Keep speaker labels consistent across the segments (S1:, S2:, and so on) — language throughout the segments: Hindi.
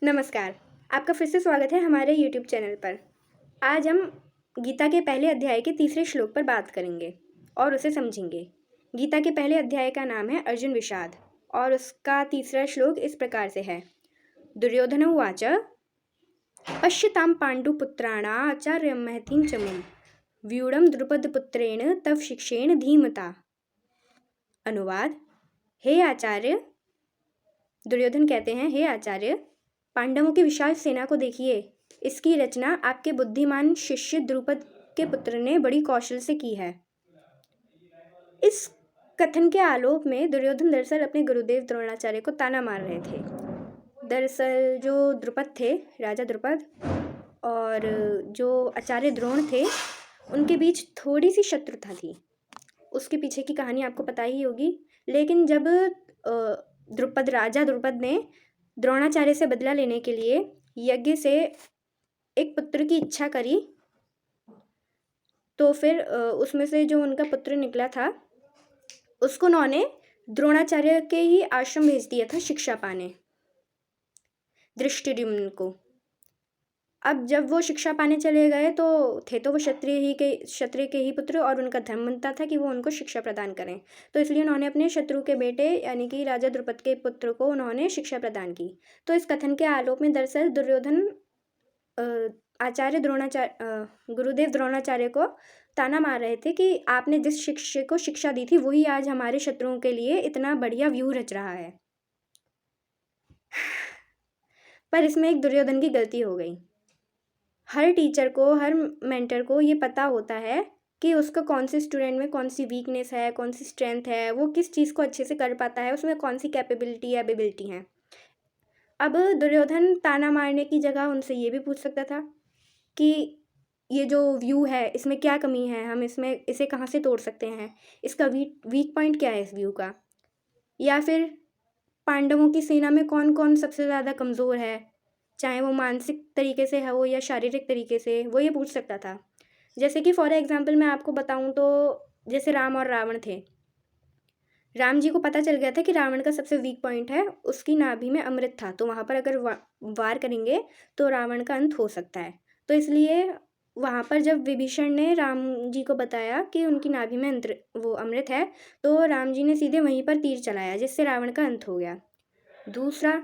S1: नमस्कार, आपका फिर से स्वागत है हमारे यूट्यूब चैनल पर। आज हम गीता के पहले अध्याय के तीसरे श्लोक पर बात करेंगे और उसे समझेंगे। गीता के पहले अध्याय का नाम है अर्जुन विषाद और उसका तीसरा श्लोक इस प्रकार से है। दुर्योधन उवाच पश्यतां पाण्डुपुत्राणाचार्यं महतीं च मम व्यूढं द्रुपदपुत्रेण तव शिक्षेण धीमता। अनुवाद। हे आचार्य, दुर्योधन कहते हैं, हे आचार्य, पांडवों की विशाल सेना को देखिए। इसकी रचना आपके बुद्धिमान शिष्य द्रुपद के पुत्र ने बड़ी कौशल से की है। इस कथन के आलोक में दुर्योधन दरअसल अपने गुरुदेव द्रोणाचार्य को ताना मार रहे थे। दरअसल जो द्रुपद थे, राजा द्रुपद, और जो आचार्य द्रोण थे, उनके बीच थोड़ी सी शत्रुता थी। उसके पीछे की कहानी आपको पता ही होगी। लेकिन जब राजा द्रुपद ने द्रोणाचार्य से बदला लेने के लिए यज्ञ से एक पुत्र की इच्छा करी, तो फिर उसमें से जो उनका पुत्र निकला था, उसको उन्होंने द्रोणाचार्य के ही आश्रम भेज दिया था शिक्षा पाने, धृष्टद्युम्न को। अब जब वो शिक्षा पाने चले गए तो वो क्षत्रिय के ही पुत्र, और उनका धर्म बनता था कि वो उनको शिक्षा प्रदान करें। तो इसलिए उन्होंने अपने शत्रु के बेटे यानी कि राजा द्रुपद के पुत्र को उन्होंने शिक्षा प्रदान की। तो इस कथन के आलोक में दरअसल दुर्योधन गुरुदेव द्रोणाचार्य को ताना मार रहे थे कि आपने जिस शिष्य को शिक्षा दी थी वही आज हमारे शत्रुओं के लिए इतना बढ़िया व्यूह रच रहा है। पर इसमें एक दुर्योधन की गलती हो गई। हर टीचर को, हर मेंटर को ये पता होता है कि उसका कौन से स्टूडेंट में कौन सी वीकनेस है, कौन सी स्ट्रेंथ है, वो किस चीज़ को अच्छे से कर पाता है, उसमें कौन सी कैपेबिलिटी या एबिलिटी है। अब दुर्योधन ताना मारने की जगह उनसे ये भी पूछ सकता था कि ये जो व्यू है इसमें क्या कमी है, हम इसे कहाँ से तोड़ सकते हैं, इसका वीक पॉइंट क्या है इस व्यू का, या फिर पांडवों की सेना में कौन कौन सबसे ज़्यादा कमज़ोर है, चाहे वो मानसिक तरीके से हो या शारीरिक तरीके से, वो ये पूछ सकता था। जैसे कि फॉर एग्जांपल मैं आपको बताऊं तो जैसे राम और रावण थे। राम जी को पता चल गया था कि रावण का सबसे वीक पॉइंट है, उसकी नाभि में अमृत था, तो वहाँ पर अगर वार करेंगे तो रावण का अंत हो सकता है। तो इसलिए वहाँ पर जब विभीषण ने राम जी को बताया कि उनकी नाभि में वो अमृत है, तो राम जी ने सीधे वहीं पर तीर चलाया, जिससे रावण का अंत हो गया। दूसरा,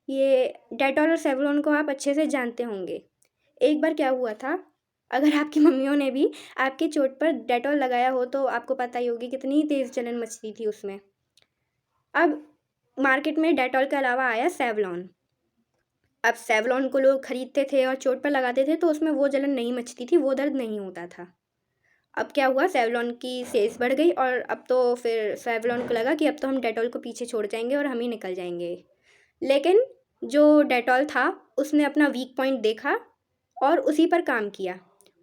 S1: ये डेटॉल और सेवलॉन को आप अच्छे से जानते होंगे। एक बार क्या हुआ था, अगर आपकी मम्मियों ने भी आपके चोट पर डेटॉल लगाया हो तो आपको पता ही होगी कितनी तेज़ जलन मचती थी उसमें। अब मार्केट में डेटॉल के अलावा आया सेवलॉन। अब सेवलॉन को लोग खरीदते थे और चोट पर लगाते थे तो उसमें वो जलन नहीं मचती थी, वो दर्द नहीं होता था। अब क्या हुआ, सेवलॉन की सेल्स बढ़ गई और अब तो फिर सेवलॉन को लगा कि अब तो हम डेटॉल को पीछे छोड़ जाएंगे और हम ही निकल जाएंगे। लेकिन जो डेटॉल था उसने अपना वीक पॉइंट देखा और उसी पर काम किया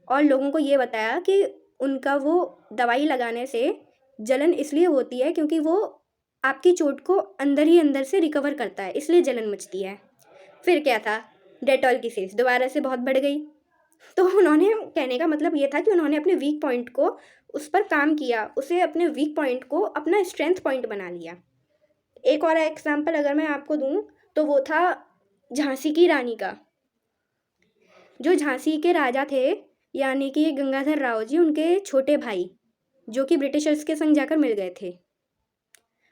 S1: और लोगों को ये बताया कि उनका वो दवाई लगाने से जलन इसलिए होती है क्योंकि वो आपकी चोट को अंदर ही अंदर से रिकवर करता है, इसलिए जलन मचती है। फिर क्या था, डेटॉल की सेल्स दोबारा से बहुत बढ़ गई। तो उन्होंने, कहने का मतलब ये था कि उन्होंने अपने वीक पॉइंट को, उस पर काम किया, उसे अपने वीक पॉइंट को अपना स्ट्रेंथ पॉइंट बना लिया। एक और एग्जाम्पल अगर मैं आपको दूं तो वो था झांसी की रानी का। जो झांसी के राजा थे यानी कि गंगाधर राव जी, उनके छोटे भाई, जो कि ब्रिटिशर्स के संग जाकर मिल गए थे।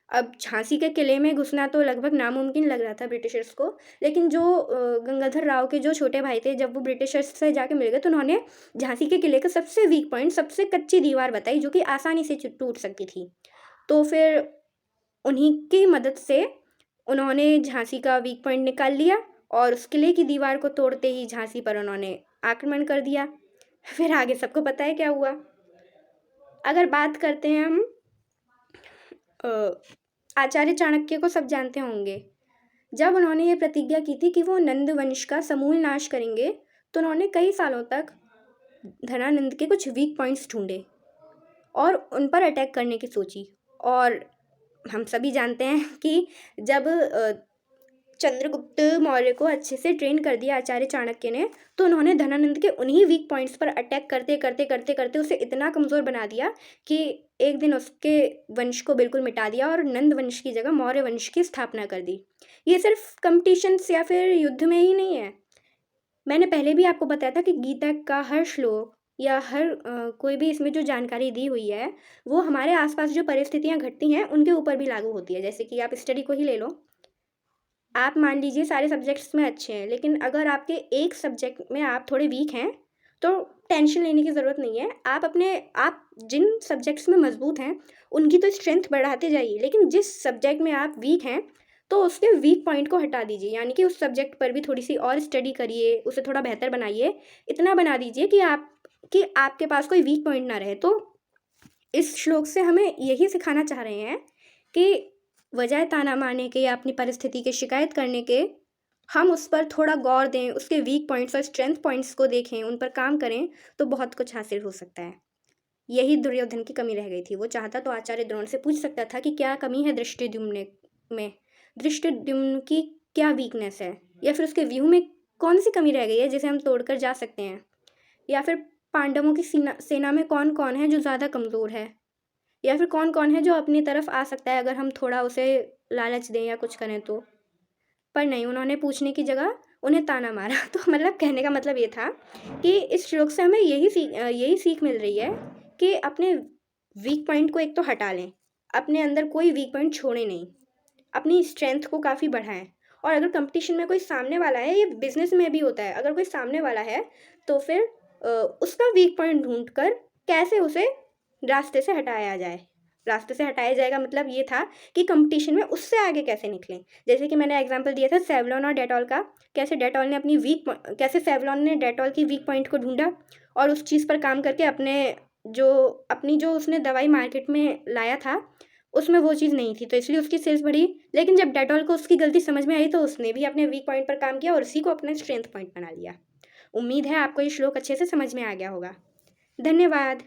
S1: अब झांसी के किले में घुसना तो लगभग नामुमकिन लग रहा था ब्रिटिशर्स को, लेकिन जो गंगाधर राव के जो छोटे भाई थे, जब वो ब्रिटिशर्स से जाके मिल गए तो उन्होंने झांसी के किले का सबसे वीक पॉइंट, सबसे कच्ची दीवार बताई जो कि आसानी से टूट सकती थी। तो फिर उन्हीं की मदद से उन्होंने झांसी का वीक पॉइंट निकाल लिया और उस किले की दीवार को तोड़ते ही झांसी पर उन्होंने आक्रमण कर दिया। फिर आगे सबको पता है क्या हुआ। अगर बात करते हैं हम आचार्य चाणक्य को, सब जानते होंगे। जब उन्होंने ये प्रतिज्ञा की थी कि वो नंद वंश का समूल नाश करेंगे, तो उन्होंने कई सालों तक धनानंद के कुछ वीक पॉइंट्स ढूंढे और उन पर अटैक करने की सोची। और हम सभी जानते हैं कि जब चंद्रगुप्त मौर्य को अच्छे से ट्रेन कर दिया आचार्य चाणक्य ने, तो उन्होंने धनानंद के उन्हीं वीक पॉइंट्स पर अटैक करते करते करते करते उसे इतना कमज़ोर बना दिया कि एक दिन उसके वंश को बिल्कुल मिटा दिया और नंद वंश की जगह मौर्य वंश की स्थापना कर दी। ये सिर्फ कंपटीशंस या फिर युद्ध में ही नहीं है। मैंने पहले भी आपको बताया था कि गीता का हर श्लोक या हर कोई भी इसमें जो जानकारी दी हुई है, वो हमारे आसपास जो परिस्थितियाँ घटती हैं उनके ऊपर भी लागू होती है। जैसे कि आप स्टडी को ही ले लो, आप मान लीजिए सारे सब्जेक्ट्स में अच्छे हैं, लेकिन अगर आपके एक सब्जेक्ट में आप थोड़े वीक हैं, तो टेंशन लेने की ज़रूरत नहीं है। आप जिन सब्जेक्ट्स में मज़बूत हैं, उनकी तो स्ट्रेंथ बढ़ाते जाइए, लेकिन जिस सब्जेक्ट में आप वीक हैं, तो उसके वीक पॉइंट को हटा दीजिए। यानी कि उस सब्जेक्ट पर भी थोड़ी-सी और स्टडी करिए, उसे थोड़ा बेहतर बनाइए। इतना बना दीजिए कि आपके पास कोई वीक पॉइंट ना रहे। तो इस श्लोक से हमें यही सिखाना चाह रहे हैं कि बजाय ताना मारने के या अपनी परिस्थिति की शिकायत करने के, हम उस पर थोड़ा गौर दें, उसके वीक पॉइंट्स और स्ट्रेंथ पॉइंट्स को देखें, उन पर काम करें, तो बहुत कुछ हासिल हो सकता है। यही दुर्योधन की कमी रह गई थी। वो चाहता तो आचार्य द्रोण से पूछ सकता था कि क्या कमी है धृष्टद्युम्न में, धृष्टद्युम्न की क्या वीकनेस है, या फिर उसके व्यूह में कौन सी कमी रह गई है जिसे हम तोड़कर जा सकते हैं, या फिर पांडवों की सेना में कौन कौन है जो ज़्यादा कमज़ोर है, या फिर कौन कौन है जो अपनी तरफ आ सकता है अगर हम थोड़ा उसे लालच दें या कुछ करें तो। पर नहीं, उन्होंने पूछने की जगह उन्हें ताना मारा। तो मतलब कहने का मतलब ये था कि इस श्लोक से हमें यही सीख मिल रही है कि अपने वीक पॉइंट को एक तो हटा लें, अपने अंदर कोई वीक पॉइंट छोड़ें नहीं, अपनी स्ट्रेंथ को काफ़ी बढ़ाएं। और अगर कंपटीशन में कोई सामने वाला है, ये बिजनेस में भी होता है, अगर कोई सामने वाला है तो फिर उसका वीक पॉइंट ढूंढ कर कैसे उसे रास्ते से हटाया जाए। रास्ते से हटाया जाएगा मतलब ये था कि कंपटीशन में उससे आगे कैसे निकलें। जैसे कि मैंने एग्जांपल दिया था सेवलॉन और डेटॉल का, कैसे सेवलॉन ने डेटॉल की वीक पॉइंट को ढूंढा और उस चीज़ पर काम करके अपनी जो उसने दवाई मार्केट में लाया था, उसमें वो चीज़ नहीं थी, तो इसलिए उसकी सेल्स बढ़ी। लेकिन जब डेटॉल को उसकी गलती समझ में आई, तो उसने भी अपने वीक पॉइंट पर काम किया और उसी को अपना स्ट्रेंथ पॉइंट बना लिया। उम्मीद है आपको ये श्लोक अच्छे से समझ में आ गया होगा। धन्यवाद।